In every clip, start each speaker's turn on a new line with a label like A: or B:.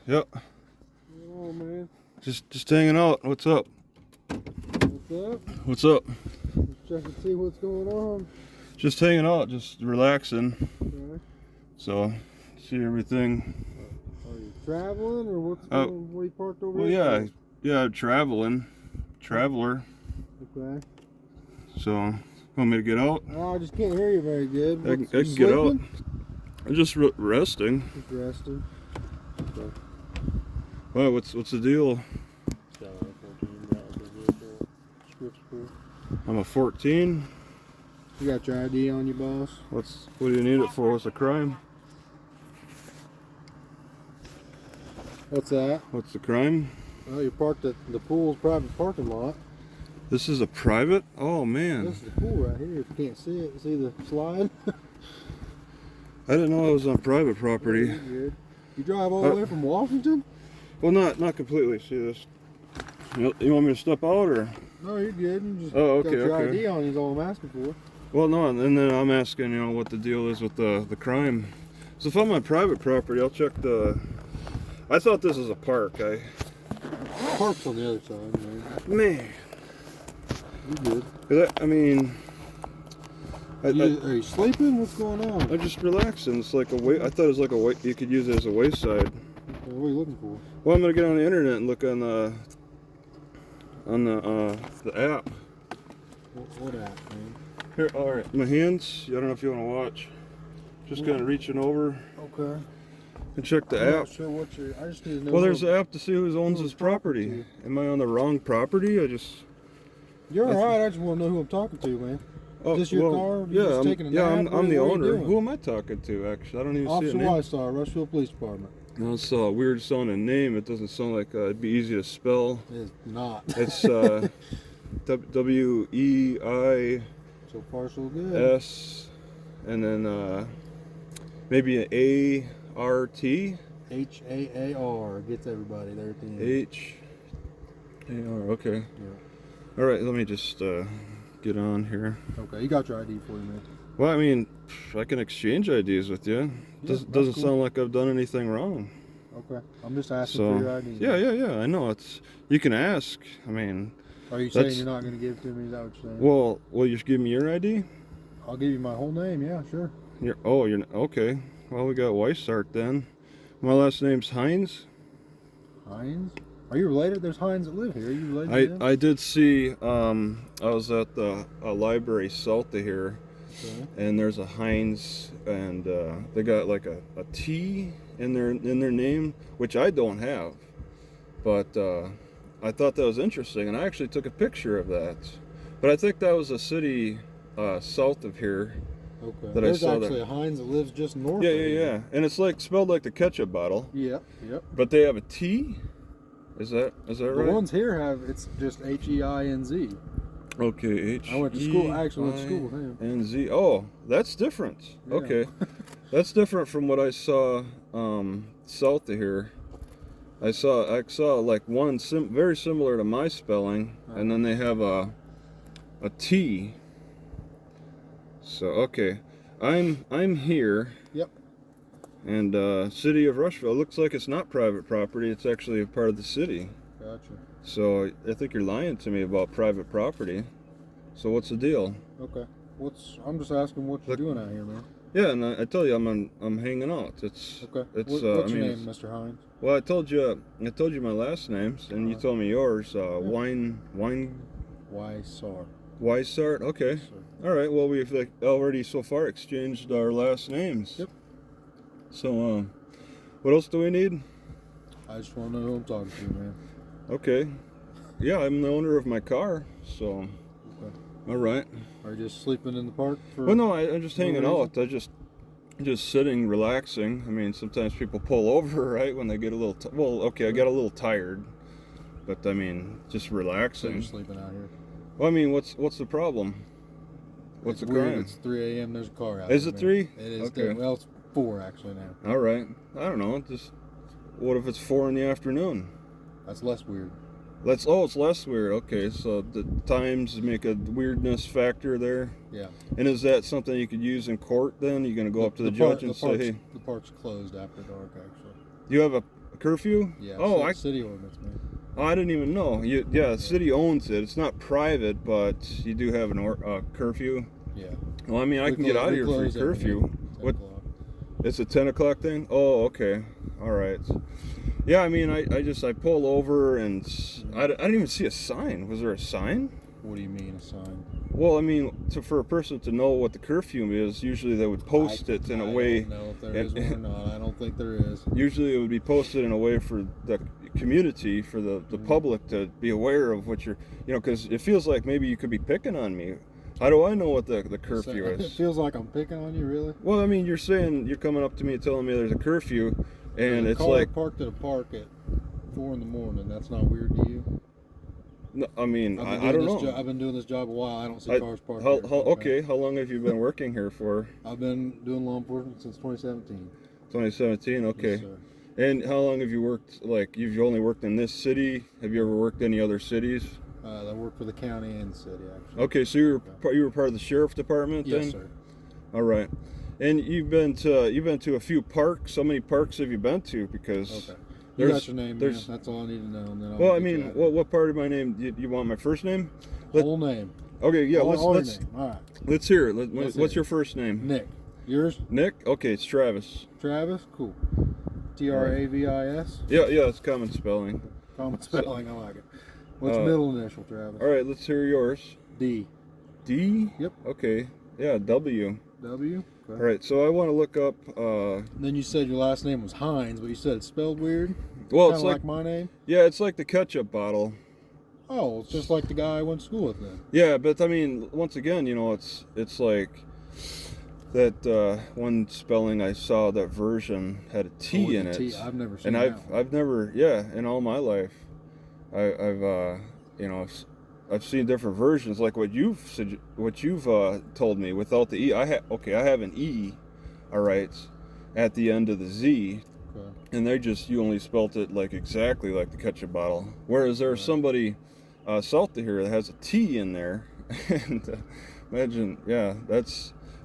A: Yep.
B: Oh man.
A: Just hanging out. What's up?
B: What's up?
A: What's up?
B: Just checking to see what's going on.
A: Just hanging out, just relaxing.
B: Okay.
A: So, see everything.
B: Are you traveling or what's going on? Where you parked over
A: Well,
B: here?
A: yeah, traveler.
B: Okay.
A: So, want me to get out?
B: Oh, I just can't hear you very good.
A: I can get out. I'm just resting.
B: Just resting. Okay.
A: Well, what's the deal? I'm a 14.
B: You got your ID on you, boss?
A: What do you need it for? What's the crime?
B: What's that?
A: What's the crime?
B: Well, you parked at the pool's private parking lot.
A: This is a private? Oh man.
B: This is the pool right here. If you can't see it, see the slide?
A: I didn't know I was on private property.
B: Yeah, you're good. You drive all the way from Washington?
A: Well, not completely. See this? You want me to step out or?
B: No, you're good. You just
A: Oh, okay,
B: got your
A: okay.
B: ID on you is all I'm asking for.
A: Well, no, and then I'm asking, what the deal is with the crime. So if I'm on private property, I'll check the. I thought this was a park.
B: Park's on the other side, man.
A: Man.
B: You good?
A: I mean.
B: Are you sleeping? What's going on?
A: I'm just relaxing. It's like a I thought it was like a you could use it as a wayside.
B: Okay, what are you looking for?
A: Well, I'm gonna get on the internet and look on the app.
B: What app, man?
A: Here, all right, my hands. I don't know if you want to watch. Just kind of reaching over
B: Okay.
A: and check the
B: I'm
A: app.
B: not sure what you're. I just need to know.
A: Well, there's an app to see who owns his property. Am I on the wrong property?
B: You're alright. I just want to know who I'm talking to, man.
A: Oh,
B: Is this your car? You just taking a nap?
A: I'm the
B: What are you
A: owner.
B: doing?
A: Who am I talking to? Actually, I don't even
B: Officer
A: see a name.
B: Weishar, Rushville Police Department.
A: No, it's a weird sounding name. It doesn't sound like it'd be easy to spell.
B: It's not.
A: It's W-E-I.
B: So far, so good.
A: S, and then maybe an A-R-T.
B: H-A-A-R gets everybody there at the end.
A: H-A-R. Okay.
B: Yeah.
A: All right. Let me just get on here.
B: Okay, you got your ID for you, man.
A: Well, I mean, I can exchange IDs with you. Doesn't
B: cool.
A: sound like I've done anything wrong.
B: Okay, I'm just asking for your ID.
A: Yeah. I know you can ask. I mean.
B: Are you saying you're not going to give it to me? Is that what you're saying?
A: Well, will you give me your ID?
B: I'll give you my whole name. Yeah, sure.
A: You're okay. Well, we got Weishar then. My last name's Hines.
B: Hines? Are you related? There's Hines that live here. Are you related to them?
A: I did see. I was at the library south of here,
B: Okay.
A: and there's a Hines, and they got like a T in their name, which I don't have, but. I thought that was interesting, and I actually took a picture of that. But I think that was a city south of here.
B: Okay.
A: That
B: There's
A: I saw
B: actually a Hines that lives just north.
A: Yeah. And it's like spelled like the ketchup bottle.
B: Yep.
A: But they have a T. Is that right?
B: The ones here it's just H-E-I-N-Z.
A: Okay, H.
B: I went to school. I actually went to school with him.
A: N-Z. Oh, that's different.
B: Yeah.
A: Okay, that's different from what I saw south of here. I saw like one very similar to my spelling, and then they have a T. So okay, I'm here.
B: Yep.
A: And city of Rushville. Looks like it's not private property. It's actually a part of the city.
B: Gotcha.
A: So I think you're lying to me about private property. So what's the deal?
B: Okay. I'm just asking what you're doing out here, man.
A: Yeah, and I tell you, I'm hanging out.
B: Okay. What's
A: your
B: name, Mr. Hines?
A: Well, I told you my last names, and you told me yours.
B: Weishaar.
A: Weishaar. Okay.
B: Yes,
A: All right. Well, we've already so far exchanged our last names.
B: Yep.
A: So, what else do we need?
B: I just want to know who I'm talking to, man.
A: Okay. Yeah, I'm the owner of my car. So.
B: Okay.
A: All right.
B: Are you just sleeping in the park?
A: Well, no, I'm just hanging out. I just sitting, relaxing. I mean, sometimes people pull over, right, when they get a little. Well, okay, I got a little tired, but I mean, just relaxing.
B: So you're sleeping out here.
A: Well, I mean, what's the problem? What's the crime?
B: It's 3 a.m. There's a car out.
A: Is it 3?
B: It is.
A: Okay.
B: Well, it's 4 actually now.
A: All right. I don't know. What if it's 4 in the afternoon?
B: That's less weird.
A: It's less weird. Okay, so the times make a weirdness factor there.
B: Yeah.
A: And is that something you could use in court then? You're going to go up to the judge and say, hey.
B: The park's closed after dark, actually.
A: Do you have a curfew?
B: Yeah.
A: Oh,
B: city ordinance, man.
A: Oh, I didn't even know. The city owns it. It's not private, but you do have a curfew.
B: Yeah.
A: Well, I mean, I can get out of here for curfew. What? It's a 10 o'clock thing? Oh, okay. All right. Yeah, I mean, I pull over and I didn't even see a sign. Was there a sign?
B: What do you mean, a sign?
A: Well, I mean, for a person to know what the curfew is, usually they would post it in a way.
B: I don't know if there is one or not. I don't think there is.
A: Usually it would be posted in a way for the community, for the public to be aware of what you're, because it feels like maybe you could be picking on me. How do I know what the curfew is?
B: It feels like I'm picking on you, really?
A: Well, I mean, you're coming up to me telling me there's a curfew, and it's
B: car
A: like
B: parked at a park at 4 in the morning. That's not weird to you?
A: No, I mean, I don't know.
B: I've been doing this job a while. I don't see cars parked
A: here.
B: Okay.
A: Okay, how long have you been working here for?
B: I've been doing law enforcement since 2017.
A: 2017, okay.
B: Yes, sir.
A: And how long have you worked, you've only worked in this city? Have you ever worked any other cities?
B: I work for the county and the city, actually.
A: Okay, so you were part of the sheriff department then?
B: Yes, sir.
A: All right. And you've been to a few parks. How many parks have you been to? Because
B: okay. You got your name, man. That's all I need to know. And then
A: well, I mean, what part of my name? You want my first name?
B: Whole name.
A: Okay, yeah.
B: All
A: Let's
B: name. All right.
A: Let's hear it. What's your first name?
B: Nick. Yours?
A: Nick. Okay, it's Travis.
B: Travis. Cool. Travis.
A: Yeah, it's common spelling.
B: Common spelling. I like it. What's middle initial, Travis?
A: All right, let's hear yours.
B: D.
A: D.
B: Yep.
A: Okay. Yeah, W.
B: W. Okay.
A: All right, so I want to look up.
B: Then you said your last name was Hines, but you said it's spelled weird.
A: Well,
B: Kinda
A: it's
B: like my name.
A: Yeah, it's like the ketchup bottle.
B: Oh, it's just like the guy I went to school with then.
A: Yeah, but I mean, once again, it's like that one spelling I saw, that version had a T in it.
B: T. I've never seen
A: and
B: that.
A: I've never, in all my life, I've seen different versions, like what you've told me without the E. I have an E, all right, at the end of the Z,
B: Okay.
A: and you only spelt it like exactly like the ketchup bottle. Whereas there's somebody south of here that has a T in there, and imagine,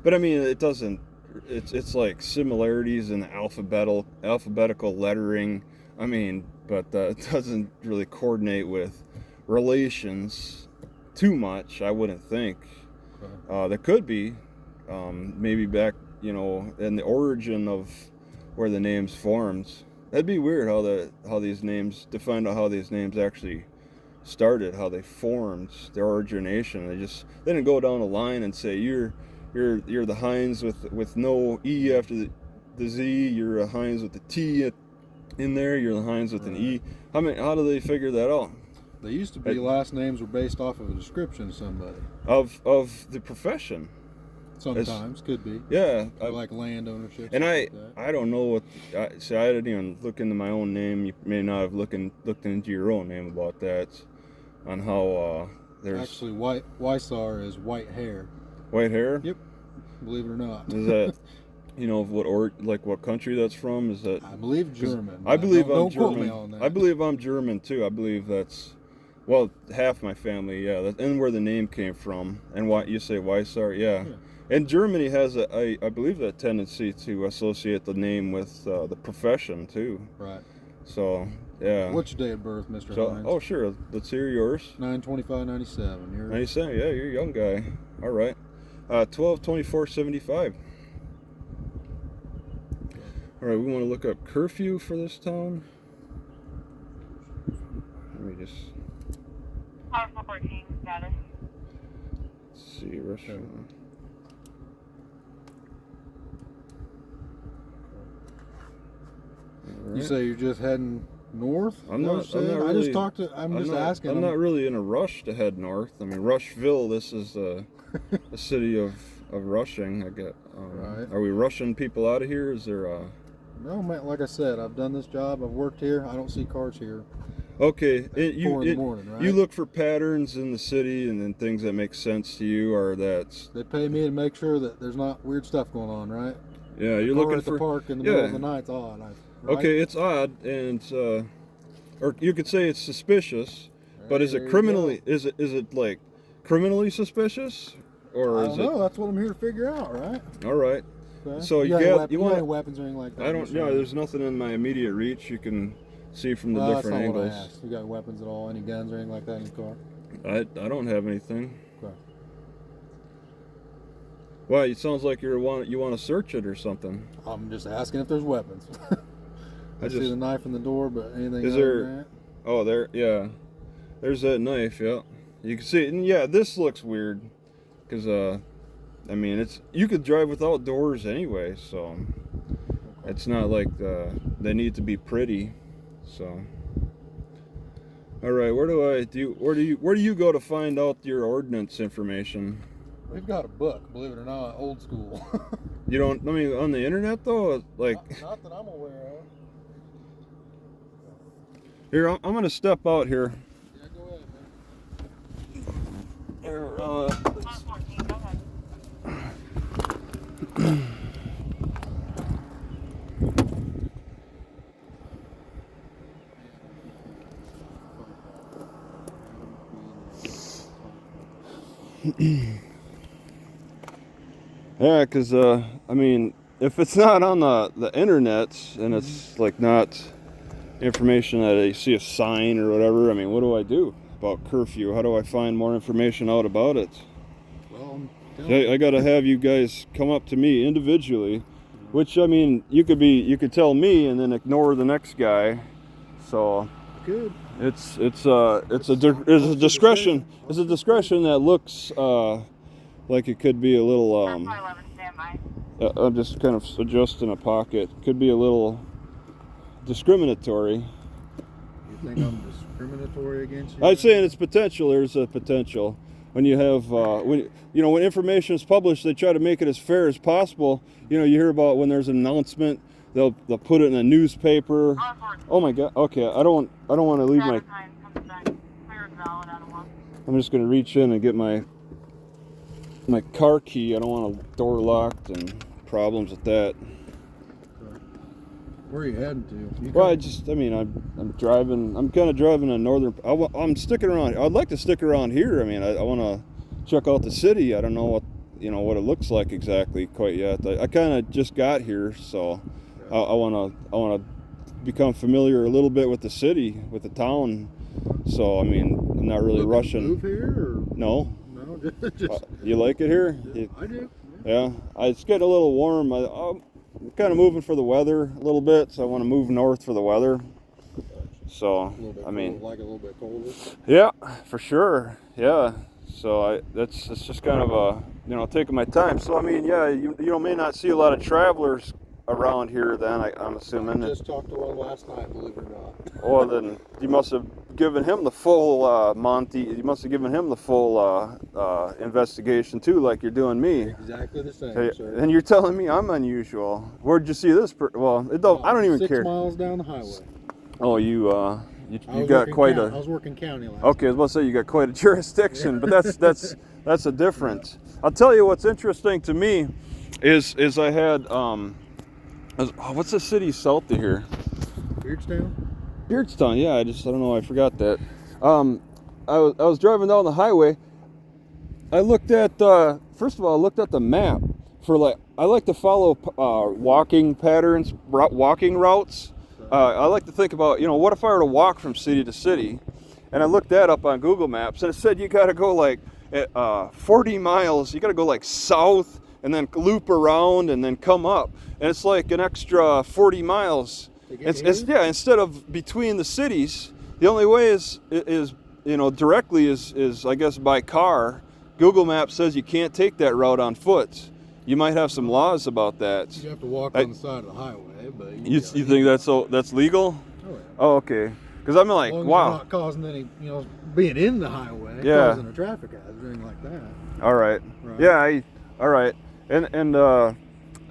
A: but I mean, it doesn't. It's like similarities in the alphabetical lettering. I mean, but it doesn't really coordinate with relations too much, I wouldn't think.
B: Okay.
A: There could be maybe back, in the origin of where the names formed. That'd be weird how these names, to find out how these names actually started, how they formed, their origination. They didn't go down the line and say you're the Hines with no E after the Z, you're a Hines with the T in there, you're the Hines with an E. How do they figure that out?
B: They used to be last names were based off of a description of somebody.
A: Of the profession.
B: Sometimes, could be.
A: Yeah.
B: Like land ownership.
A: And I
B: like
A: don't know what, I didn't even look into my own name. You may not have looked into your own name about that, on how there's...
C: Actually, Weishar is white hair.
A: White hair?
C: Yep. Believe it or not.
A: Is that, what country that's from? Is that?
C: I believe German.
A: I believe I'm
C: don't
A: German.
C: quote me on that.
A: I believe I'm German too. I believe that's, half my family, yeah. And where the name came from. And what you say, Weishaar, yeah. And Germany has I believe, that tendency to associate the name with the profession too.
C: Right.
A: So, yeah.
C: What's your day of birth, Mr. Hines?
A: Oh, sure. Let's hear yours.
C: 9/25/97. You're
A: 97. Yeah, you're a young guy. All right. 12/24/75. All right, we want to look up curfew for this town. Let me just.
D: 14 status.
A: Let's see, Rushville.
C: You say you're just heading north?
A: I'm not
C: I just talked to. I'm just asking.
A: I'm not really in a rush to head north. I mean, Rushville. This is a city of rushing. I get.
C: Right.
A: Are we rushing people out of here? Is there a?
C: No, man. Like I said, I've done this job. I've worked here. I don't see cars here.
A: Okay,
C: 4 in the morning, right?
A: You look for patterns in the city and then things that make sense to you, or that.
C: They pay me to make sure that there's not weird stuff going on, right?
A: Yeah, you're
C: car
A: looking
C: at
A: for
C: the park in the middle of the night's odd. Right?
A: Okay, it's odd, and or you could say it's suspicious, but is it criminally? Is it like criminally suspicious, or
C: I
A: is
C: don't know. That's what I'm here to figure out, right?
A: All right.
C: Okay.
A: So you
C: got
A: got
C: you want any weapons or anything like that?
A: I don't. Yeah, there's nothing in my immediate reach. You can see from the
C: well,
A: different
C: that's not
A: angles.
C: What I asked. You got weapons at all? Any guns or anything like that in your car?
A: I don't have anything.
C: Okay.
A: Why? It sounds like you want to search it or something.
C: I'm just asking if there's weapons. I see the knife in the door, but anything
A: is
C: other
A: there?
C: than that?
A: Oh, there. Yeah, there's that knife. Yeah, you can see it. And yeah, this looks weird, because I mean, you could drive without doors anyway, so
C: Okay.
A: it's not like they need to be pretty. So, all right, where do you go to find out your ordnance information?
C: We've got a book, believe it or not, old school.
A: You don't? I mean, on the internet though, like.
C: Not that I'm aware of.
A: Here, I'm gonna step out here.
C: Yeah, go ahead, man.
A: Here,
D: 514, go ahead.
A: yeah, because I mean, if it's not on the internet and it's like not information that I see a sign or whatever, I mean, what do I do about curfew? How do I find more information out about it?
C: Well,
A: I gotta have you guys come up to me individually, which I mean, you could tell me and then ignore the next guy. So
C: good.
A: it's a discretion that looks like it could be a little
D: 11, stand by.
A: I'm just kind of adjusting a pocket. Could be a little discriminatory.
C: You think I'm discriminatory against you?
A: I'd say in its potential, there's a potential. When you have, when information is published, they try to make it as fair as possible. You know, you hear about when there's an announcement, they'll put it in a newspaper. Oh my God. Okay, I don't want to leave my. I'm just gonna reach in and get my car key. I don't want a door locked and problems with that.
C: Where are you heading to?
A: Well, I'm driving. I'm kind of driving in northern. I'm sticking around. I'd like to stick around here. I mean, I want to check out the city. I don't know what it looks like exactly quite yet. I kind of just got here, so I want to become familiar a little bit with the city, with the town. So I mean, I'm not really rushing.
C: Move here? Or?
A: No.
C: No, just.
A: You like it here?
C: I do.
A: Yeah. It's getting a little warm. I'm kind of moving for the weather a little bit, so I want to move north for the weather. So I mean,
C: like a little bit colder.
A: Yeah, for sure. Yeah. So it's just kind of taking my time. So I mean, yeah, you may not see a lot of travelers around here. Then I'm assuming.
C: I just talked to one last night, believe it or not.
A: Oh, then you must have given him the full Monty. You must have given him the full investigation too, like you're doing me.
C: Exactly the same, sir.
A: And you're telling me I'm unusual. Where'd you see this? Well, it don't. I don't even
C: 6
A: care.
C: 6 miles down the highway.
A: Oh, you got quite
C: I was working county last
A: Okay, I was about to say you got quite a jurisdiction, but that's a difference. I'll tell you what's interesting to me is I had what's the city south of here? Beardstown, yeah. I don't know. I forgot that. I was driving down the highway. I looked at first of all, I looked at the map for I like to follow walking patterns, walking routes. I like to think about, what if I were to walk from city to city? And I looked that up on Google Maps, and it said you got to go 40 miles. You got to go south and then loop around and then come up. And it's like an extra 40 miles. Instead of between the cities, the only way is directly is I guess by car. Google Maps says you can't take that route on foot. You might have some laws about that.
C: You have to walk on the side of the highway, but
A: you think that's legal?
C: Oh, yeah.
A: Oh, okay. Because I'm like,
C: as long as
A: wow.
C: you're not causing any, being in the highway,
A: Yeah.
C: causing a traffic hazard, anything like that.
A: All right.
C: Right.
A: Yeah. All right. And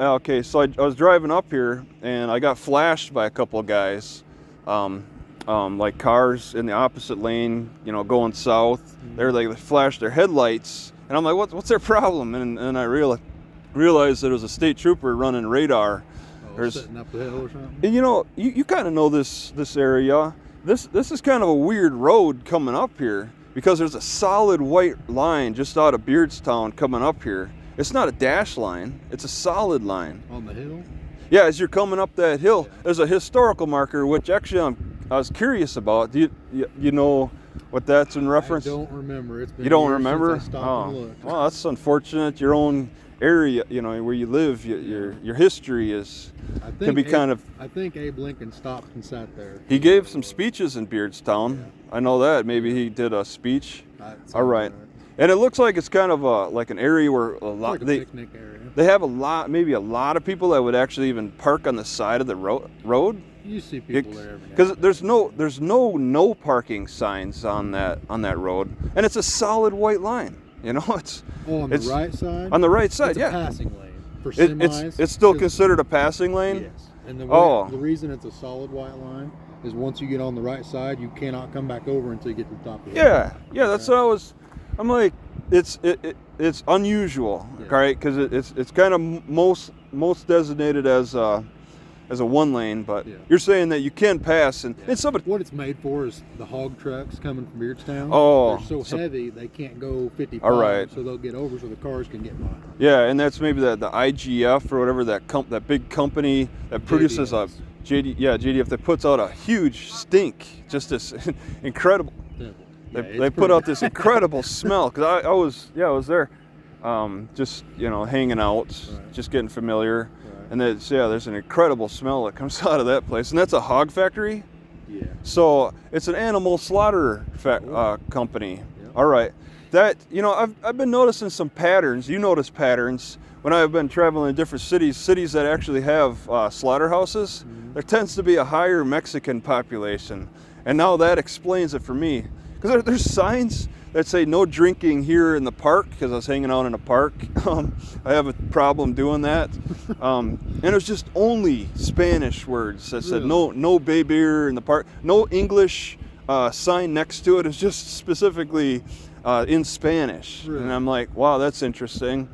A: okay. So I was driving up here and I got flashed by a couple of guys, like cars in the opposite lane, going south.
C: Mm-hmm.
A: They flashed their headlights, and I'm like, what's their problem? And I realized that it was a state trooper running radar.
C: Sitting up the hill or something.
A: And you kind of know this area. This is kind of a weird road coming up here because there's a solid white line just out of Beardstown coming up here. It's not a dash line. It's a solid line.
B: On the hill?
A: Yeah, as you're coming up that hill, there's a historical marker, which actually I was curious about. Do you know what that's in reference?
B: I don't remember. It's been
A: you don't
B: years
A: remember?
B: Since I stopped and looked.
A: Well, that's unfortunate. Your own area, where you live, your history can be kind of.
B: I think Abe Lincoln stopped and sat there.
A: He gave some speeches in Beardstown. Yeah. I know that. Maybe he did a speech. All right. And it looks like it's kind of like an area where a lot
B: picnic area.
A: They have maybe a lot of people that would actually even park on the side of the road.
B: You see people there every day.
A: Because there's no parking signs on that road, and it's a solid white line. It's
B: on the right side.
A: On the right side,
B: it's
A: yeah.
B: A passing lane for semis.
A: It's still considered a passing lane.
B: Yes. And the reason it's a solid white line is once you get on the right side, you cannot come back over until you get to the top of the
A: hill. Yeah. That's what I'm like. It's unusual, right? Because it's kind of most designated as a one lane, but you're saying that you can pass, and somebody.
B: What it's made for is the hog trucks coming from Beardstown.
A: Oh,
B: they're so heavy they can't go 55.
A: All right.
B: So they'll get over so the cars can get by.
A: Yeah, and that's maybe the IGF or whatever that big company that produces JDF that puts out a huge stink, just this incredible. They put out this incredible smell, because I was there, just hanging out, just getting familiar, and there's an incredible smell that comes out of that place, and that's a hog factory.
B: Yeah.
A: So it's an animal slaughter company. Yeah. All right, that I've been noticing some patterns. You notice patterns when I've been traveling in different cities that actually have slaughterhouses. Mm-hmm. There tends to be a higher Mexican population, and now that explains it for me. Because there's signs that say no drinking here in the park, because I was hanging out in a park. I have a problem doing that. And it was just only Spanish words that said no beer in the park. No English sign next to it. It's just specifically in Spanish. Really? And I'm like, wow, that's interesting.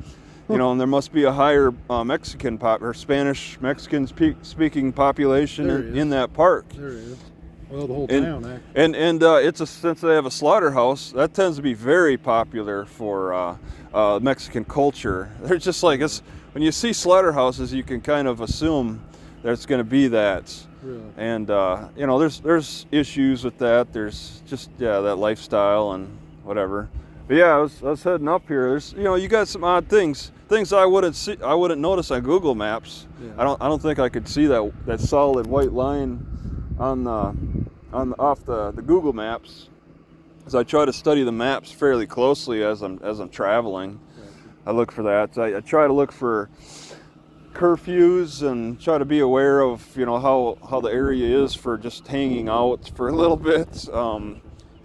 A: And there must be a higher Mexican or Spanish Mexican speaking population in that park.
B: There is. Well, the whole town,
A: and since they have a slaughterhouse, that tends to be very popular for Mexican culture. They're just like when you see slaughterhouses, you can kind of assume there's going to be that.
B: Really?
A: And there's issues with that. There's just that lifestyle and whatever. But I was heading up here. There's you got some odd things I wouldn't notice on Google Maps. Yeah. I don't think I could see that solid white line off the Google Maps, as I try to study the maps fairly closely as I'm traveling. I look for that. I try to look for curfews and try to be aware of how the area is for just hanging out for a little bit.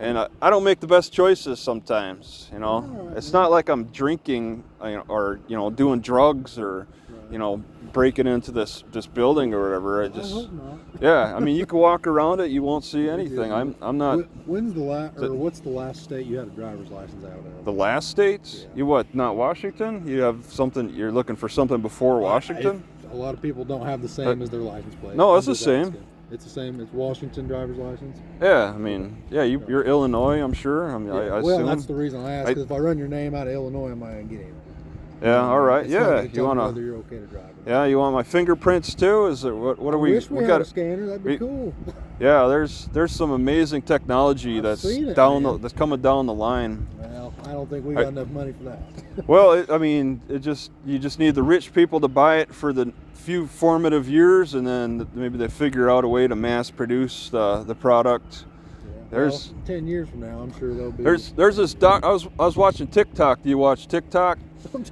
A: And I don't make the best choices sometimes. It's not like I'm drinking or doing drugs or breaking into this building or whatever.
B: I hope not.
A: Yeah, I mean, you can walk around it, you won't see anything. I'm not.
B: What's the last state you had a driver's license out of?
A: The last state? Yeah. You what? Not Washington? You have something? You're looking for something before Washington?
B: A lot of people don't have the same as their license plate.
A: No, it's the same.
B: It's the same. It's Washington driver's license.
A: Yeah, I mean, you're Illinois, I'm sure. I mean, I assume.
B: That's the reason I asked. Because if I run your name out of Illinois, I might get in.
A: Yeah, all right.
B: It's
A: yeah,
B: you want whether you're okay to drive.
A: Yeah, you want my fingerprints too? Is it what are we?
B: Wish we got a scanner. That'd be cool.
A: Yeah, there's some amazing technology that's coming down the line.
B: Well, I don't think we got enough money for that.
A: Well, you just need the rich people to buy it for the few formative years, and then maybe they figure out a way to mass produce the product. There's
B: 10 years from now, I'm sure there'll be.
A: There's this doc. I was watching TikTok. Do you watch TikTok?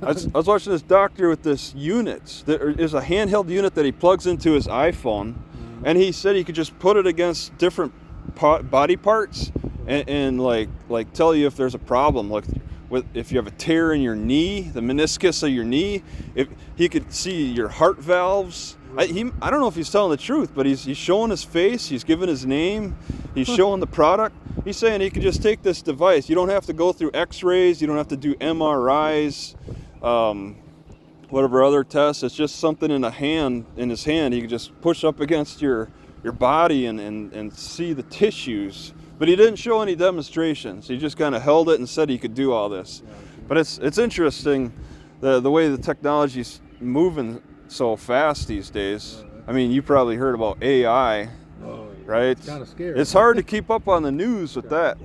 A: I was watching this doctor with this unit. There is a handheld unit that he plugs into his iPhone, and he said he could just put it against different body parts and like tell you if there's a problem, like if you have a tear in your knee, the meniscus of your knee. If he could see your heart valves. I don't know if he's telling the truth, but he's showing his face, he's giving his name, he's showing the product. He's saying he could just take this device. You don't have to go through x-rays, you don't have to do MRIs, whatever other tests. It's just something in his hand. He could just push up against your body and see the tissues. But he didn't show any demonstrations. He just kind of held it and said he could do all this. But it's interesting the way the technology's moving so fast these days. I mean, you probably heard about AI, right?
B: It's kind of scary.
A: It's hard to keep up on the news with that.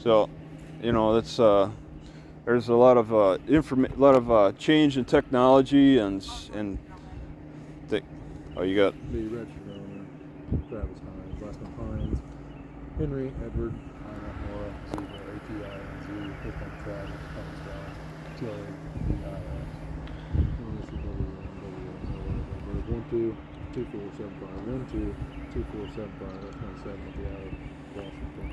A: So, you know, it's there's a lot of change in technology and oh, you got
B: The registered owner, Travis Hines, last name Hines, Henry Edward, Anna Nora, Zebra, ATINZ, fifth name Travis, Thomas John, TIA, 27 at the alley, Washington.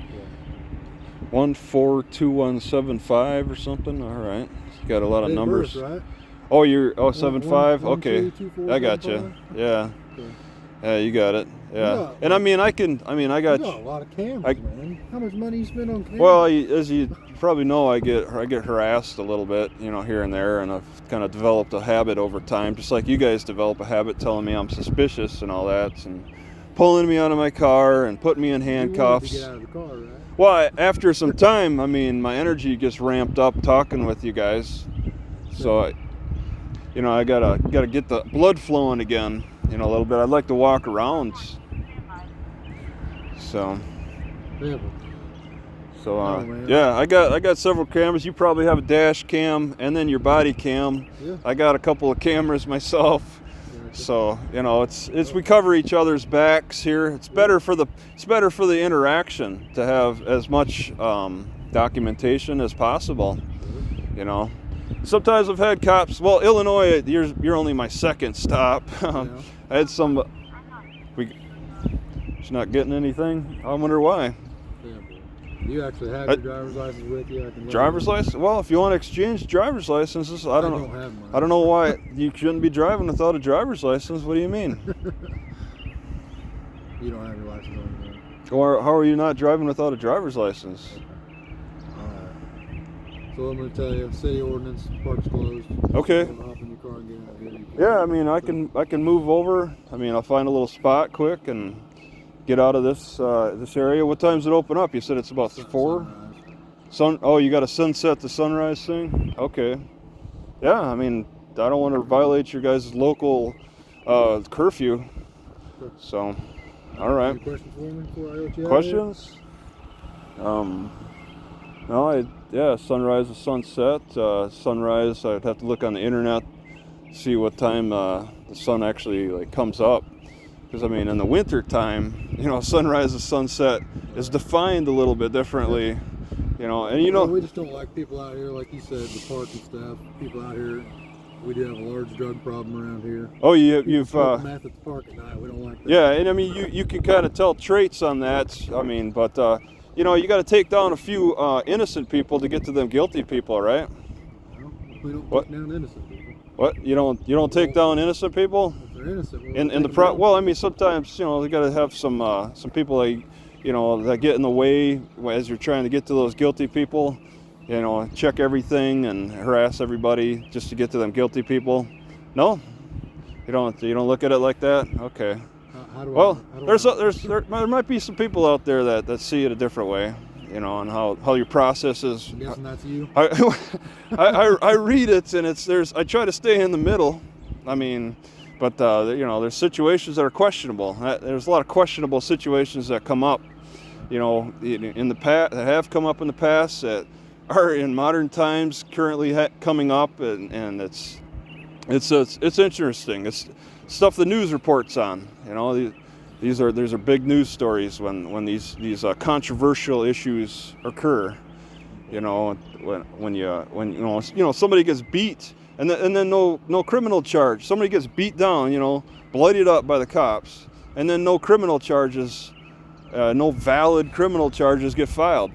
A: 142175 or something. All right, you got a lot of
B: Date
A: numbers.
B: birth, right?
A: Oh, you're 75.
B: One,
A: Okay,
B: 2, 2, 4,
A: I got
B: 7,
A: you.
B: 5.
A: Yeah,
B: Okay.
A: yeah, you got it. Yeah,
B: Yeah.
A: and I mean, I got.
B: You got a lot of cameras, man. How much money you spend on cameras?
A: Well, as you probably know, I get harassed a little bit, you know, here and there, and I've kind of developed a habit over time, just like you guys develop a habit telling me I'm suspicious and all that, and pulling me out of my car and putting me in handcuffs.
B: You wanted to get out of the car, right?
A: Well, after some time, I mean, my energy gets ramped up talking with you guys, so I gotta get the blood flowing again, you know, a little bit. I'd like to walk around. So,
B: Yeah,
A: yeah, I got several cameras. You probably have a dash cam and then your body cam.
B: Yeah.
A: I got a couple of cameras myself. So, you know, it's we cover each other's backs here. It's better for the interaction to have as much documentation as possible. You know, sometimes I've had cops. Well, Illinois, you're only my second stop. I had some. She's not getting anything. I wonder why.
B: Yeah, do you actually have your driver's license with you? I can
A: Driver's license? Well, if you want to exchange driver's licenses, I don't know.
B: Have mine.
A: I don't know why you shouldn't be driving without a driver's license. What do you mean?
B: You don't have your license on you.
A: Or how are you not driving without a driver's license?
B: Alright. So I'm going to tell you, city ordinance, park's closed.
A: Okay.
B: So hop in your car and get out of here.
A: Yeah, I mean, I can move over. I mean, I'll find a little spot quick and get out of this area. What time's it open up? You said it's about 4. Oh, you got a sunset to sunrise thing? Okay. Yeah, I mean, I don't want to violate your guys' local curfew. So, all right.
B: Any questions for me before I let you out
A: Questions? No, sunrise to sunset. Sunrise, I'd have to look on the internet, see what time the sun actually comes up. Because I mean, in the winter time, you know, sunrise to sunset is defined a little bit differently. You know, and you know,
B: we just don't like people out here, like you said, the park and stuff. People out here, we do have a large drug problem around here.
A: Oh, you've
B: meth at the park at night. We don't like that.
A: Yeah, and I mean, you can kind of tell traits on that. I mean, but you know, you got to take down a few innocent people to get to them guilty people, right?
B: Well, we don't take down innocent people.
A: What? You don't take down innocent people?
B: If they're innocent,
A: Well, I mean, sometimes, you know, you got to have some people that, you know, that get in the way as you're trying to get to those guilty people. You know, check everything and harass everybody just to get to them guilty people. No, you don't look at it like that. Okay. There might be some people out there that see it a different way. You know, and how your process is.
B: I'm guessing that's you.
A: I read it, and I try to stay in the middle. I mean, but you know, there's situations that are questionable. There's a lot of questionable situations that come up. You know, in the past, that have come up in the past, that are in modern times currently coming up, and it's interesting. It's stuff the news reports on. You know, these are big news stories when these controversial issues occur. You know, when you know somebody gets beat and then no criminal charge. Somebody gets beat down, you know, bloodied up by the cops, and then no criminal charges, no valid criminal charges get filed.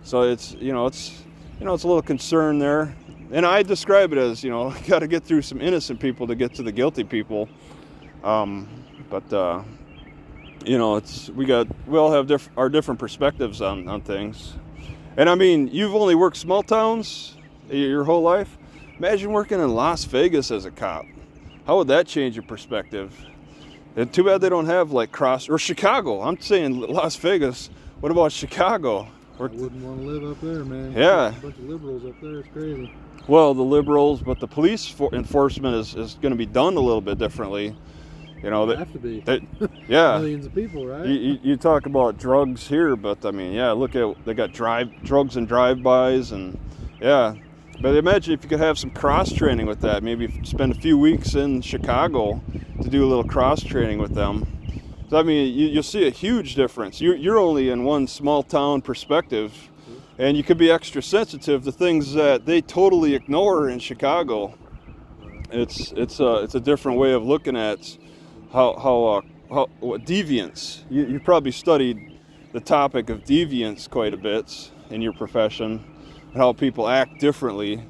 A: So it's a little concern there. And I describe it as, you know, got to get through some innocent people to get to the guilty people. But you know, we all have our different perspectives on things. And I mean, you've only worked small towns your whole life. Imagine working in Las Vegas as a cop. How would that change your perspective? And too bad they don't have or Chicago. I'm saying Las Vegas. What about Chicago?
C: I wouldn't want to live up there, man.
A: Yeah.
C: A bunch of liberals up there. It's crazy.
A: Well, the liberals, but the police enforcement is going to be done a little bit differently. You know,
C: They have to be.
A: Yeah.
C: Millions of people, right?
A: You talk about drugs here, but I mean, yeah, look at, they got drugs and drive-bys, and yeah. But imagine if you could have some cross-training with that. Maybe spend a few weeks in Chicago to do a little cross-training with them. So, I mean, you'll see a huge difference. You're only in one small town perspective, and you could be extra sensitive to things that they totally ignore in Chicago. It's a different way of looking at what deviance. You probably studied the topic of deviance quite a bit in your profession, and how people act differently,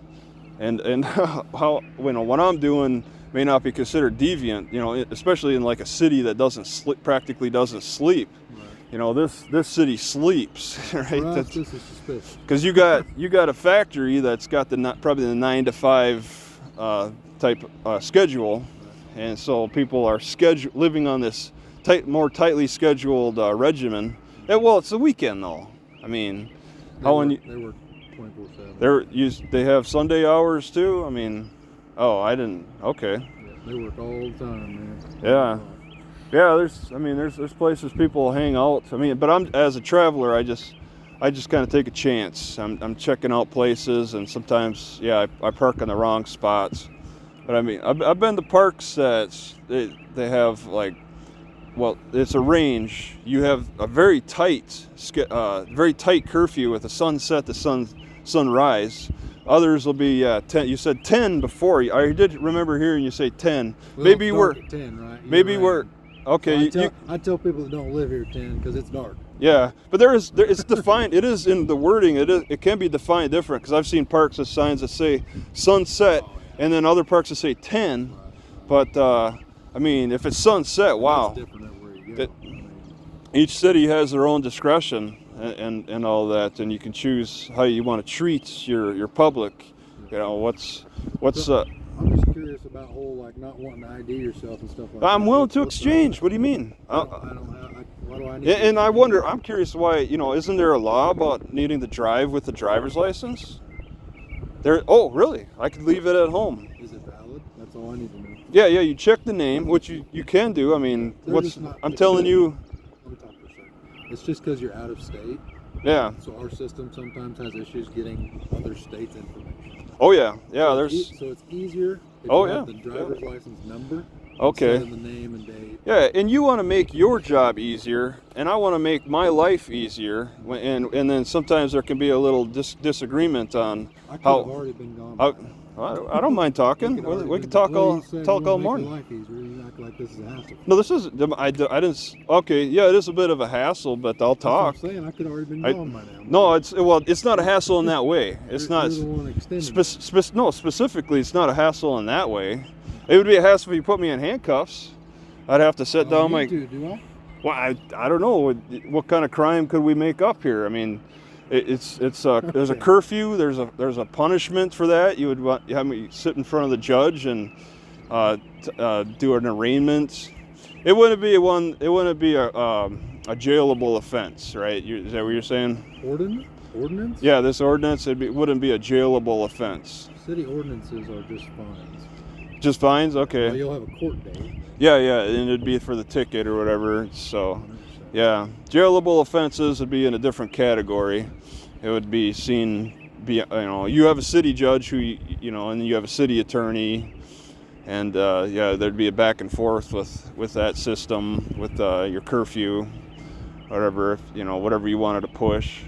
A: and how, you know, what I'm doing may not be considered deviant. You know, especially in like a city that practically doesn't sleep.
C: Right.
A: You know, this city sleeps, right?
C: For us, this is suspicious.
A: Because you got a factory that's got probably the 9 to 5 type schedule. And so people are living on this more tightly scheduled regimen. And, well, it's the weekend though. I mean,
C: They work 24/7.
A: They have Sunday hours too. I mean, oh, I didn't. Okay.
C: Yeah, they work all the time, man.
A: Yeah. Yeah. There's places people hang out. I mean, but as a traveler, I just kind of take a chance. I'm checking out places, and sometimes, yeah, I park in the wrong spots. But I mean, I've been to parks that they have like, well, it's a range. You have a very tight curfew with a sunset to sunrise. Others will be 10. You said 10 before. I did remember hearing you say 10.
C: Well,
A: maybe
C: it's
A: we're
C: dark at 10, right? You're
A: maybe
C: right.
A: we're okay.
C: I tell people that don't live here 10 because it's dark.
A: Yeah, but it's defined. It is in the wording. It can be defined different, because I've seen parks with signs that say sunset, and then other parks that say 10. But I mean, if it's sunset, wow.
C: It's different everywhere you go.
A: Each city has their own discretion and all that, and you can choose how you want to treat your public. You know, what's
C: I'm just curious about whole like not wanting to ID yourself and stuff like that.
A: I'm willing to exchange. What do you mean?
C: Why do I need
A: And I wonder, I'm curious why, you know, isn't there a law about needing to drive with a driver's license? Oh, really? I could leave it at home.
C: Is it valid? That's all I need to know.
A: Yeah, you check the name, which you can do. I mean, I'm telling you.
C: Let me talk for a second. It's just because you're out of state.
A: Yeah.
C: So our system sometimes has issues getting other states' information.
A: Oh yeah,
C: So
A: there's.
C: it's easier if
A: Oh,
C: you have
A: yeah.
C: the driver's license number.
A: Okay.
C: Instead of the name and date.
A: Yeah, and you want to make your job easier, and I want to make my life easier, and then sometimes there can be a little disagreement on
C: I could
A: how.
C: have already been gone. by now.
A: I don't mind talking. We can talk all morning.
C: Life easier. You act like this is a hassle.
A: No, this is. I didn't. Okay, yeah, it is a bit of a hassle, but I'll talk.
C: That's what I'm saying. I could have already been gone by now.
A: No, it's not a hassle in that way. It's not.
C: You're the one extending it.
A: No, specifically, it's not a hassle in that way. It would be a hassle if you put me in handcuffs. I'd have to sit down my.
C: Do I?
A: Well, I don't know. What kind of crime could we make up here? I mean, there's a curfew. There's a punishment for that. You have me sit in front of the judge and do an arraignment. It wouldn't be a jailable offense, right? Is that what you're saying?
C: Ordinance?
A: Yeah, this ordinance wouldn't be a jailable offense.
C: City ordinances are just fines.
A: Just fines? Okay.
C: Well, you'll have a court date.
A: Yeah, and it'd be for the ticket or whatever. So,
C: 100%.
A: yeah, jailable offenses would be in a different category. It would be you have a city judge who, and you have a city attorney, and there'd be a back and forth with that system, with your curfew, whatever, whatever you wanted to push.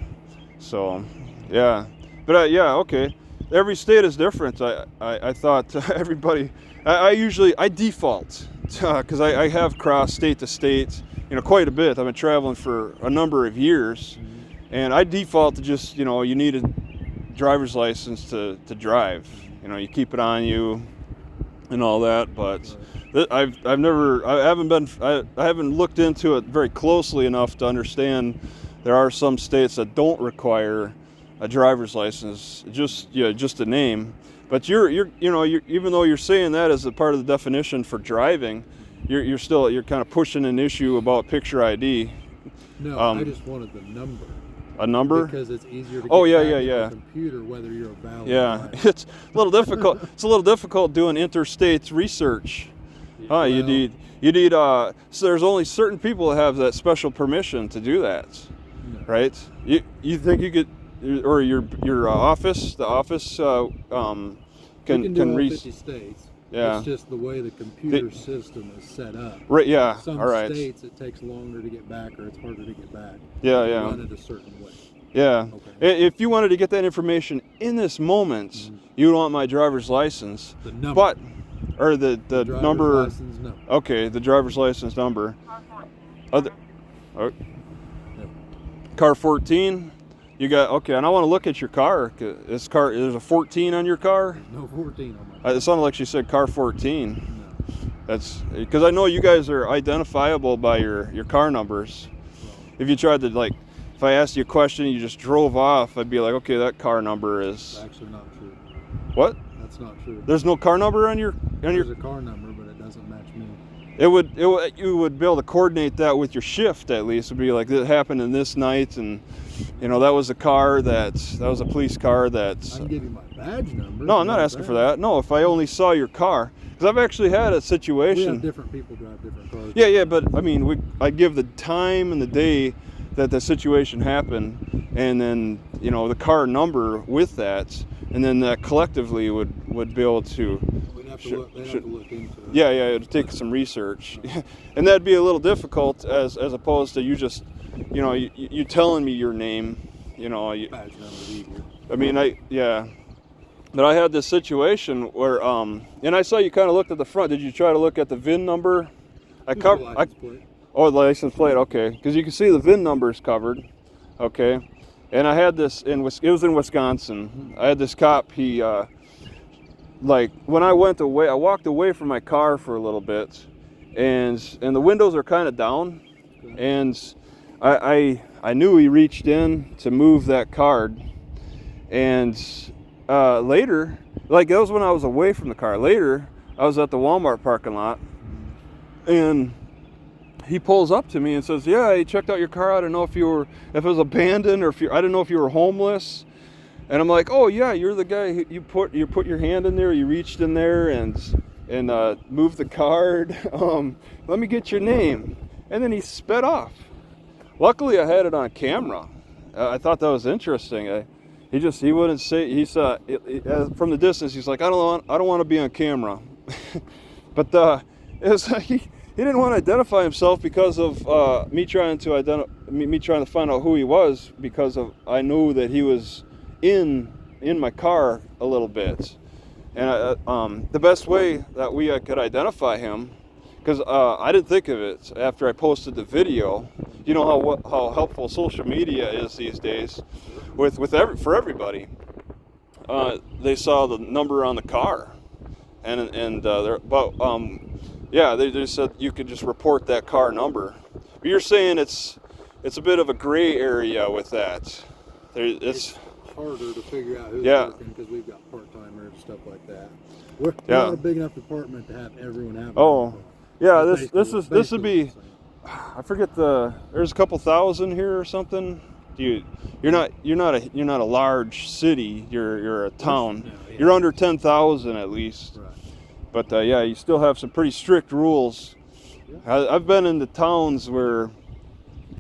A: So, yeah, but okay. Every state is different. I thought everybody. I default because I have crossed state to state, quite a bit. I've been traveling for a number of years, and I default to just, you need a driver's license to drive. You keep it on you, and all that. But I haven't looked into it very closely enough to understand there are some states that don't require a driver's license, just a name. But you're even though you're saying that as a part of the definition for driving, you're kind of pushing an issue about picture ID.
C: No, I just wanted the number.
A: A number?
B: Because it's easier to get
A: Oh, yeah,
B: back
A: yeah,
B: in
A: yeah.
B: the computer whether you're a valid
A: Yeah,
B: driver.
A: it's a little difficult. It's a little difficult doing interstate research.
B: Yeah,
A: You
B: well,
A: need. So there's only certain people that have that special permission to do that,
B: no.
A: right? You think you could, or your office, the office
B: We can do all
A: reach.
B: 50 states.
A: Yeah.
B: It's just the way the computer system is set up.
A: Right. Yeah.
B: Some
A: all right.
B: states it takes longer to get back, or it's harder to get back.
A: Yeah.
B: You
A: Yeah.
B: run it a certain way.
A: Yeah.
B: Okay.
A: If you wanted to get that information in this moment, you would want my driver's license.
B: The number.
A: But, or the
B: Driver's
A: number.
B: license number.
A: Okay, the driver's license number.
D: Car 14.
A: Other. Oh,
B: Yep.
A: car 14. You got, okay, and I want to look at your car. This car, there's a 14 on your car?
B: No 14 on my
A: It sounded like she said car 14.
B: No.
A: That's because I know you guys are identifiable by your car numbers. If you tried to, like, if I asked you a question and you just drove off, I'd be like, okay, that car number
B: It's
A: is
B: actually not true.
A: what?
B: That's not true.
A: There's no car number on your
B: There's a car number, but it doesn't match me.
A: you would be able to coordinate that with your shift at least. It'd be like, that happened in this night, and that was a car that was a police car
B: I
A: that's.
B: can give you my badge number.
A: No,
B: if
A: I'm
B: you
A: not
B: want
A: asking for that. No, if I only saw your car, because I've actually had a
B: We have
A: situation.
B: different people drive different cars.
A: Yeah, but I mean, I give the time and the day that the situation happened, and then the car number with that, and then that collectively would be able to.
B: We'd have to
A: Should-
B: look. They'd
A: should-
B: have to look into it.
A: Yeah, it'd take some research, and that'd be a little difficult as opposed to you just, you telling me your name,
B: Badge number is easier.
A: I mean, but I had this situation where, and I saw you kind of looked at the front. Did you try to look at the VIN number?
B: Who's the license plate?
A: Oh, the license plate, okay, because you can see the VIN number is covered, okay. And I had this it was in Wisconsin. I had this cop. He, when I walked away from my car for a little bit, and the windows are kind of down, and I knew he reached in to move that card, and later, that was when I was away from the car. Later, I was at the Walmart parking lot, and he pulls up to me and says, "Yeah, I checked out your car. I don't know if it was abandoned, or I didn't know if you were homeless." And I'm like, "Oh yeah, you're the guy who you put your hand in there. You reached in there and moved the card. Let me get your name." And then he sped off. Luckily, I had it on camera. I thought that was interesting. He wouldn't say. He saw from the distance. He's like, "I don't want to be on camera." But it was like he didn't want to identify himself because of me trying to find out who he was, because I knew that he was in my car a little bit, and the best way that I could identify him, because I didn't think of it after I posted the video. You know how helpful social media is these days, for everybody. They saw the number on the car, and they said you could just report that car number. But you're saying it's a bit of a gray area with that. It's
B: harder to figure out who's
A: Yeah.
B: working because we've got part-timers and stuff like that. We're
A: Yeah.
B: not a big enough department to have everyone have.
A: Oh, yeah.
B: It's
A: This would
B: basically
A: be.
B: the same.
A: I forget there's a couple thousand here or something. You're not a large city. You're a town.
B: No, yeah.
A: You're under 10,000 at least.
B: Right.
A: But you still have some pretty strict rules.
B: Yeah.
A: I've been in the towns where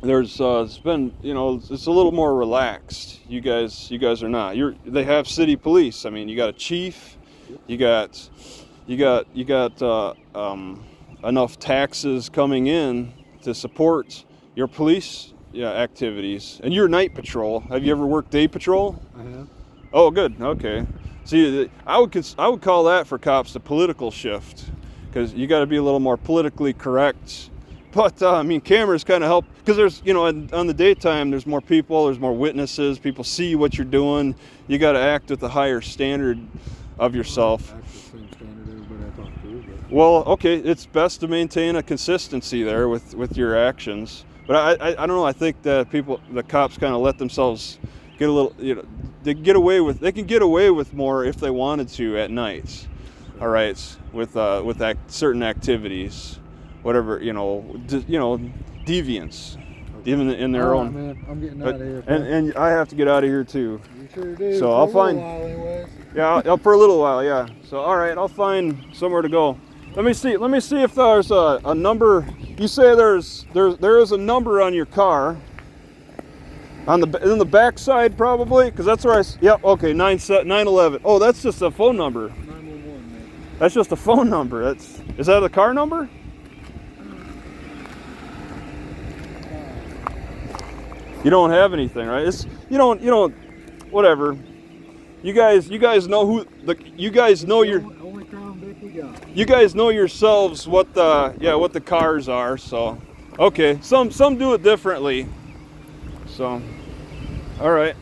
A: there's it's been it's a little more relaxed. You guys are not. They have city police. I mean, you got a chief. You got enough taxes coming in to support your police activities. And you're night patrol. Have you ever worked day patrol?
B: I have.
A: Oh, good. Okay. See, I would call that for cops the political shift, because you got to be a little more politically correct. But I mean, cameras kind of help, because there's on the daytime there's more people, there's more witnesses, people see what you're doing. You got to act with a higher standard of yourself.
B: Actually, same standard everybody I talk to. But
A: Well, okay, it's best to maintain a consistency there with your actions. But I don't know. I think that the cops kind of let themselves get a little, they can get away with more if they wanted to at night. All right, with certain activities, whatever, deviance. even in their
B: All
A: own.
B: right, man. I'm getting
A: But-
B: out of here.
A: and I have to get out of here too.
B: You sure do.
A: So
B: For
A: I'll
B: a little
A: find-
B: while anyways.
A: Yeah, for a little while, yeah. So all right, I'll find somewhere to go. Let me see if there's a number. You say there is a number on your car. In the back side probably, because that's where yep, okay, 911. Oh, that's just a phone number.
B: 911, man.
A: That's just a phone number. Is that a car number? You don't have anything, right? You don't whatever. You guys know you guys know your
B: Only Crown Vic we got.
A: you guys know yourselves what the cars are, so okay. Some do it differently. So all right.